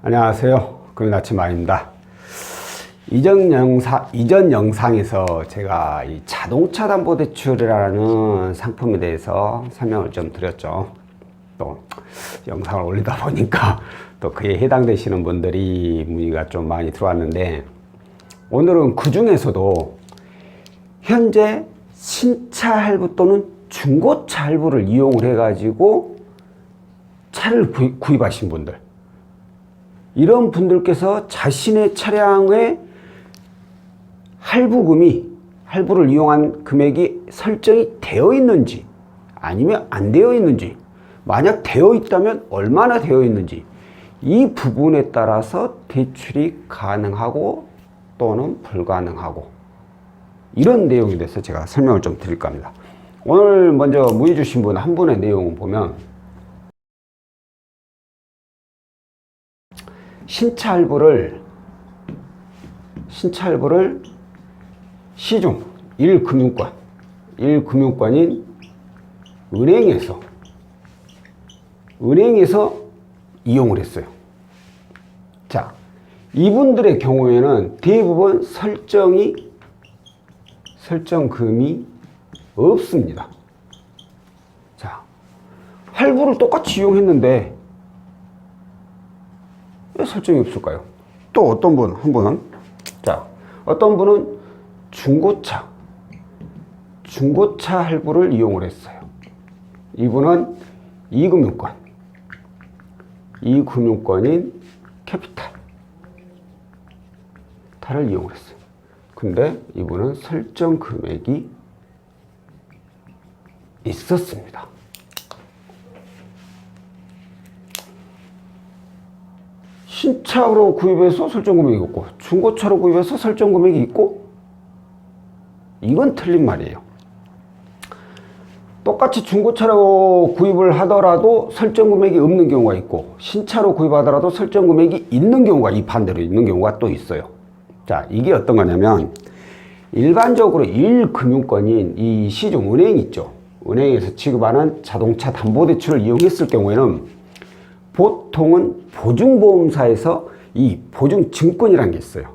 안녕하세요. 금요일 아침 마입니다. 이전 영상에서 제가 이 자동차 담보대출이라는 상품에 대해서 설명을 좀 드렸죠. 또 영상을 올리다 보니까 또 그에 해당되시는 분들이 문의가 좀 많이 들어왔는데, 오늘은 그 중에서도 현재 신차 할부 또는 중고차 할부를 이용을 해가지고 차를 구입하신 분들, 이런 분들께서 자신의 차량의 할부를 이용한 금액이 설정이 되어 있는지 아니면 안 되어 있는지, 만약 되어 있다면 얼마나 되어 있는지, 이 부분에 따라서 대출이 가능하고 또는 불가능하고, 이런 내용에 대해서 제가 설명을 좀 드릴까 합니다. 오늘 먼저 문의 주신 분 한 분의 내용을 보면, 신차 할부를 시중 1금융권인 은행에서 이용을 했어요. 자, 이분들의 경우에는 대부분 설정금이 없습니다. 자, 할부를 똑같이 이용했는데 왜 설정이 없을까요? 또 어떤 분은 중고차 할부를 이용을 했어요. 이분은 이금융권인 캐피탈을 이용을 했어요. 근데 이분은 설정 금액이 있었습니다. 신차로 구입해서 설정 금액이 있고, 중고차로 구입해서 설정 금액이 있고, 이건 틀린 말이에요. 똑같이 중고차로 구입을 하더라도 설정 금액이 없는 경우가 있고, 신차로 구입하더라도 설정 금액이 있는 경우가, 이 반대로 있는 경우가 또 있어요. 자, 이게 어떤 거냐면, 일반적으로 1금융권인 이 시중 은행 있죠. 은행에서 지급하는 자동차 담보대출을 이용했을 경우에는 보통은 보증보험사에서 이 보증증권이라는 게 있어요.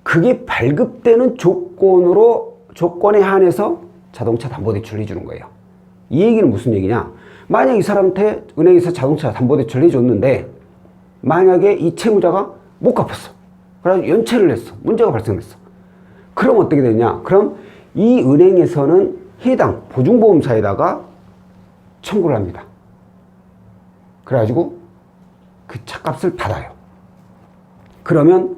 그게 발급되는 조건에 한해서 자동차 담보대출을 해주는 거예요. 이 얘기는 무슨 얘기냐? 만약 이 사람한테 은행에서 자동차 담보대출을 해줬는데, 만약에 이 채무자가 못 갚았어. 그래서 연체를 했어. 문제가 발생했어. 그럼 어떻게 되냐? 그럼 이 은행에서는 해당 보증보험사에다가 청구를 합니다. 그래가지고 그 차값을 받아요. 그러면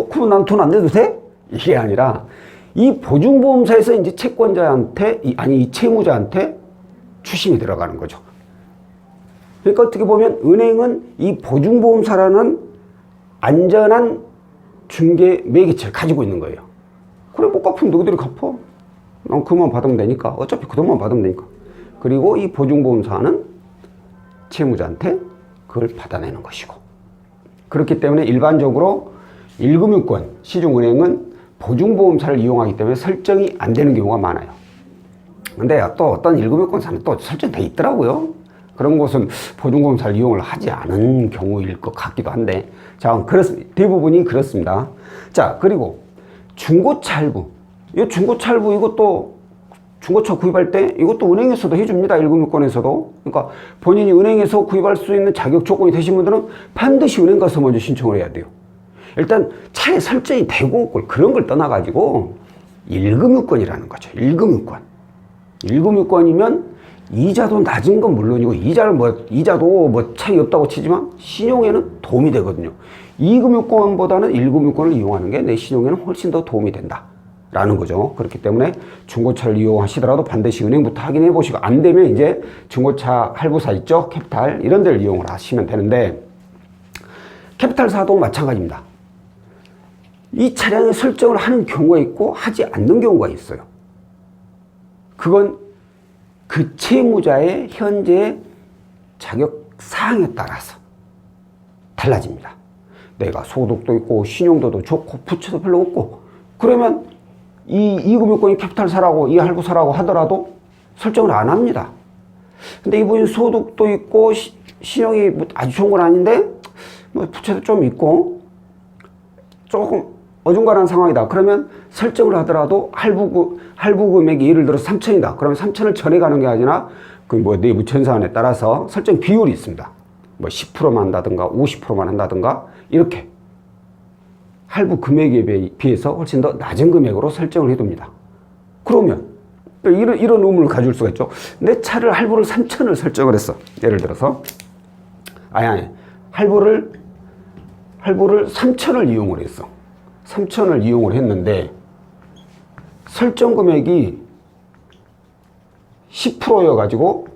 그럼 난 돈 안 내도 돼? 이게 아니라 이 보증보험사에서 이제 채권자한테, 이 채무자한테 추심이 들어가는 거죠. 그러니까 어떻게 보면 은행은 이 보증보험사라는 안전한 중개 매개체를 가지고 있는 거예요. 그래, 못 갚으면 너희들이 갚아. 난 그만 받으면 되니까. 어차피 그 돈만 받으면 되니까. 그리고 이 보증보험사는 채무자한테 그걸 받아내는 것이고. 그렇기 때문에 일반적으로 1금융권 시중은행은 보증보험사를 이용하기 때문에 설정이 안 되는 경우가 많아요. 근데 또 어떤 1금융권사는 또 설정돼 있더라고요. 그런 곳은 보증보험사를 이용을 하지 않은 경우일 것 같기도 한데, 자, 대부분이 그렇습니다. 자, 그리고 중고차 할부. 이 중고차 할부, 이것도 중고차 구입할 때 이것도 은행에서도 해줍니다. 1금융권에서도. 그러니까 본인이 은행에서 구입할 수 있는 자격 조건이 되신 분들은 반드시 은행 가서 먼저 신청을 해야 돼요. 일단 차에 설정이 되고 없고 그런 걸 떠나가지고 1금융권이라는 거죠. 1금융권이면 이자도 낮은 건 물론이고, 이자도 차이 없다고 치지만 신용에는 도움이 되거든요. 2금융권보다는 1금융권을 이용하는 게 내 신용에는 훨씬 더 도움이 된다 라는 거죠. 그렇기 때문에 중고차를 이용하시더라도 반드시 은행부터 확인해 보시고, 안 되면 이제 중고차 할부사 있죠? 캐피탈, 이런 데를 이용을 하시면 되는데, 캐피탈사도 마찬가지입니다. 이 차량에 설정을 하는 경우가 있고 하지 않는 경우가 있어요. 그건 그 채무자의 현재 자격 사항에 따라서 달라집니다. 내가 소득도 있고 신용도도 좋고 부채도 별로 없고, 그러면 이 금융권이 캐피탈사라고, 이 할부사라고 하더라도 설정을 안 합니다. 근데 이분이 소득도 있고 신용이 아주 좋은 건 아닌데 뭐 부채도 좀 있고 조금 어중간한 상황이다. 그러면 설정을 하더라도 할부 금액이 예를 들어 3천이다. 그러면 3천을 전해가는 게 아니라 그 뭐 내부 전산에 따라서 설정 비율이 있습니다. 뭐 10%만 한다든가 50%만 한다든가 이렇게 할부 금액에 비해서 훨씬 더 낮은 금액으로 설정을 해둡니다. 그러면 이런 의문을 가질 수가 있죠. 내 차를 할부를 3천을 설정을 했어. 예를 들어서 아니 할부를 3천을 이용을 했어. 3천을 이용을 했는데 설정 금액이 10%여가지고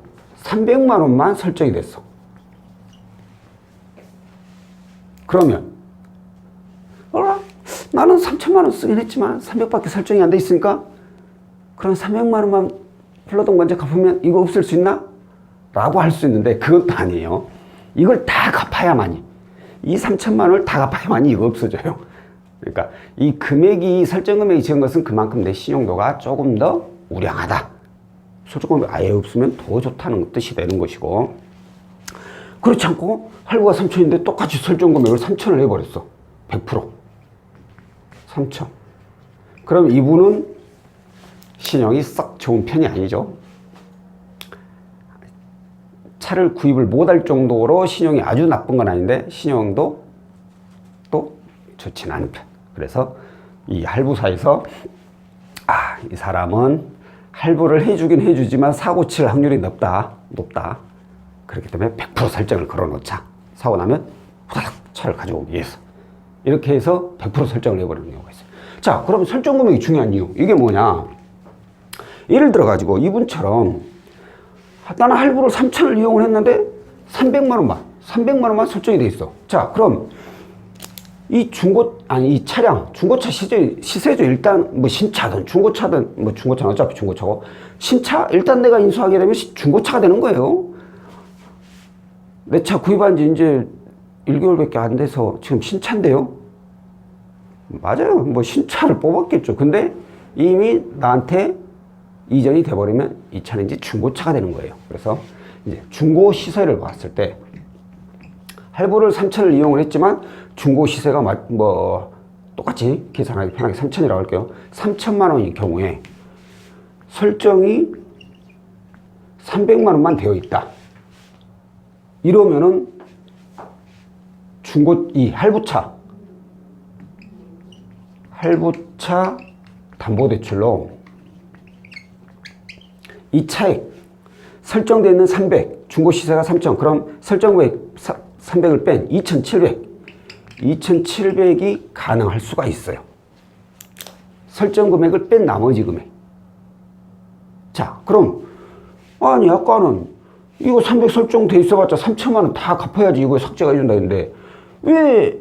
300만 원만 설정이 됐어. 그러면 나는 3천만 원 쓰긴 했지만 300밖에 설정이 안 돼 있으니까 그럼 300만 원만 플러동 먼저 갚으면 이거 없앨 수 있나? 라고 할 수 있는데 그것도 아니에요. 이걸 다 갚아야만이 이 3천만 원을 다 갚아야만이 이거 없어져요. 그러니까 이 금액이 설정 금액이 적은 것은 그만큼 내 신용도가 조금 더 우량하다. 설정 금액이 아예 없으면 더 좋다는 뜻이 되는 것이고 그렇지 않고 할부가 3천인데 똑같이 설정 금액을 3천을 해버렸어. 100% 3천. 그럼 이분은 신용이 썩 좋은 편이 아니죠. 차를 구입을 못할 정도로 신용이 아주 나쁜 건 아닌데 신용도 또 좋지는 않은 편. 그래서 이 할부사에서 이 사람은 할부를 해주긴 해주지만 사고 칠 확률이 높다. 그렇기 때문에 100% 설정을 걸어놓자. 사고 나면 후다닥 차를 가져오기 위해서. 이렇게 해서 100% 설정을 해버리는 경우가 있어요. 자, 그럼 설정 금액이 중요한 이유. 이게 뭐냐. 예를 들어가지고 이분처럼 나는 할부를 3천을 이용을 했는데 300만 원만 설정이 돼 있어. 자, 그럼 이 이 차량, 중고차 시세죠. 일단 뭐 신차든 중고차든 뭐 중고차는 어차피 중고차고 신차 일단 내가 인수하게 되면 중고차가 되는 거예요. 내 차 구입한 지 이제 1개월밖에 안 돼서 지금 신차인데요. 맞아요. 뭐 신차를 뽑았겠죠. 근데 이미 나한테 이전이 돼버리면 이 차는 이제 중고차가 되는 거예요. 그래서 이제 중고 시세를 봤을 때 할부를 3천을 이용을 했지만 중고 시세가 뭐 똑같이 계산하기 편하게 3천이라고 할게요. 3천만 원인 경우에 설정이 300만 원만 되어 있다. 이러면은 이 할부차 담보대출로 이 차액 설정되어 있는 300, 중고 시세가 3천, 그럼 설정금액 300을 뺀 2,700이 가능할 수가 있어요. 설정 금액을 뺀 나머지 금액. 자, 그럼 아니 아까는 이거 300 설정돼 있어봤자 3천만 원 다 갚아야지 이거 삭제가 해준다 했는데 왜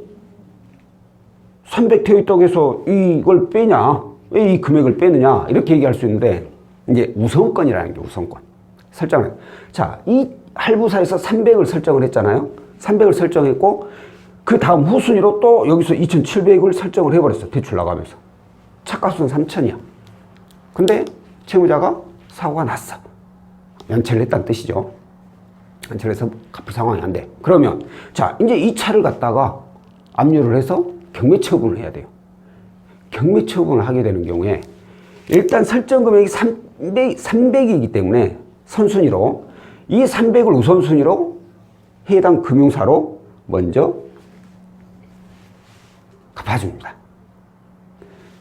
300 되어 있다고 해서 이걸 빼냐? 왜 이 금액을 빼느냐? 이렇게 얘기할 수 있는데 이제 우선권이라는 게 우선권. 설정을. 자, 이 할부사에서 300을 설정을 했잖아요. 300을 설정했고 그 다음 후순위로 또 여기서 2,700을 설정을 해버렸어. 대출 나가면서. 차값은 3천이야. 근데 채무자가 사고가 났어. 연체를 했다는 뜻이죠. 연체를 해서 갚을 상황이 안 돼. 그러면 자, 이제 이 차를 갖다가 압류를 해서 경매처분을 해야 돼요. 경매처분을 하게 되는 경우에 일단 설정 금액이 300이기 때문에 선순위로 이 300을 우선순위로 해당 금융사로 먼저 갚아줍니다.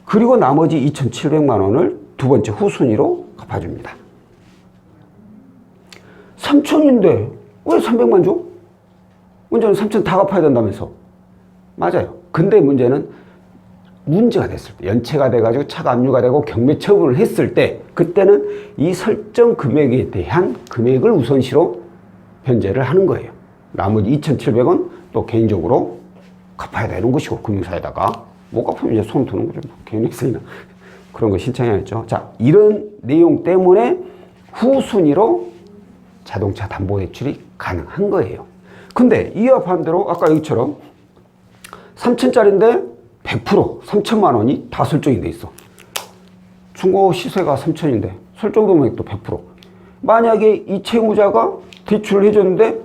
그리고 나머지 2,700만 원을 두 번째 후순위로 갚아줍니다. 3천인데 왜 300만 줘? 문제는 3천 다 갚아야 된다면서. 맞아요. 근데 문제는 문제가 됐을 때, 연체가 돼가지고 차가 압류가 되고 경매 처분을 했을 때, 그때는 이 설정 금액에 대한 금액을 우선시로 변제를 하는 거예요. 나머지 2,700원 또 개인적으로 갚아야 되는 것이고, 금융사에다가. 못 갚으면 이제 손 드는 거죠. 개인회사이나. 그런 거 신청해야겠죠. 자, 이런 내용 때문에 후순위로 자동차 담보대출이 가능한 거예요. 근데 이와 반대로 아까 여기처럼 3천짜리인데 100% 3천만 원이 다 설정이 돼 있어. 중고 시세가 3천인데 설정 금액도 100%. 만약에 이 채무자가 대출을 해줬는데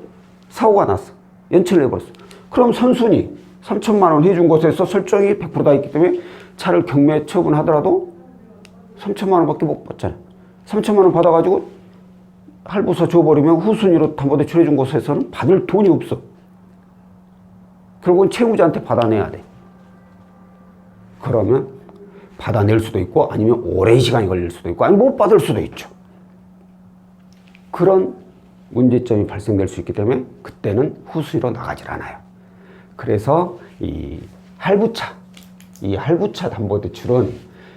사고가 났어. 연체를 해버렸어. 그럼 선순위 3천만 원 해준 곳에서 설정이 100%다 있기 때문에 차를 경매 처분하더라도 3천만 원밖에 못 받잖아요. 3천만 원 받아가지고 할부서 줘버리면 후순위로 담보대출 해준 곳에서는 받을 돈이 없어. 결국은 채무자한테 받아내야 돼. 그러면 받아낼 수도 있고 아니면 오랜 시간이 걸릴 수도 있고 아니면 못 받을 수도 있죠. 그런 문제점이 발생될 수 있기 때문에 그때는 후순위로 나가질 않아요. 그래서 이 할부차 담보대출은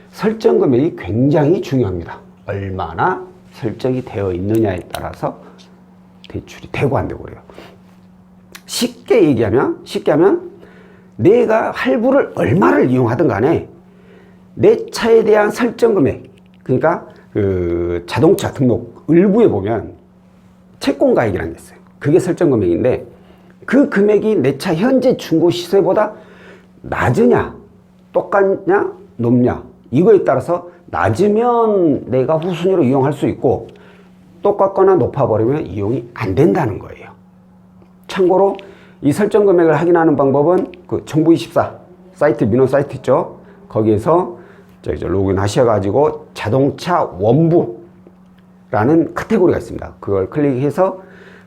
설정 금액이 굉장히 중요합니다. 얼마나 설정이 되어 있느냐에 따라서 대출이 되고 안 되고 그래요. 쉽게 얘기하면 내가 할부를 얼마를 이용하든 간에 내 차에 대한 설정 금액, 그러니까 그 자동차 등록 을부에 보면 채권가액이라는 게 있어요. 그게 설정 금액인데 그 금액이 내 차 현재 중고 시세보다 낮으냐 똑같냐 높냐 이거에 따라서 낮으면 내가 후순위로 이용할 수 있고 똑같거나 높아버리면 이용이 안 된다는 거예요. 참고로 이 설정 금액을 확인하는 방법은 그 정부24 사이트, 민원 사이트 있죠. 거기에서 로그인 하셔가지고 자동차 원부라는 카테고리가 있습니다. 그걸 클릭해서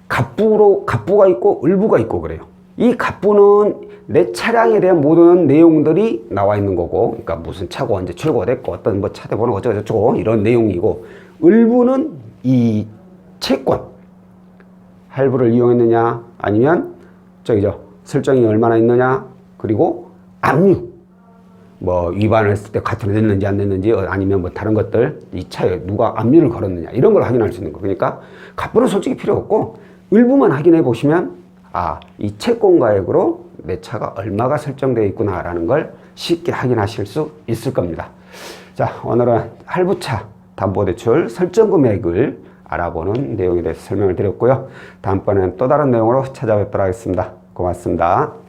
갑부가 있고 을부가 있고 그래요. 이 갑부는 내 차량에 대한 모든 내용들이 나와 있는 거고, 그러니까 무슨 차고 언제 출고됐고 어떤 뭐 차대 번호 어쩌고저쩌고 이런 내용이고, 을부는 이 채권 할부를 이용했느냐 아니면 설정이 얼마나 있느냐, 그리고 압류 뭐 위반을 했을 때 가처분 됐는지 안 됐는지 아니면 뭐 다른 것들 이 차에 누가 압류를 걸었느냐 이런 걸 확인할 수 있는 거. 그러니까 갑부는 솔직히 필요 없고 을부만 확인해 보시면 이 채권가액으로 내 차가 얼마가 설정되어 있구나라는 걸 쉽게 확인하실 수 있을 겁니다. 자, 오늘은 할부차 담보대출 설정 금액을 알아보는 내용에 대해서 설명을 드렸고요. 다음번에는 또 다른 내용으로 찾아뵙도록 하겠습니다. 고맙습니다.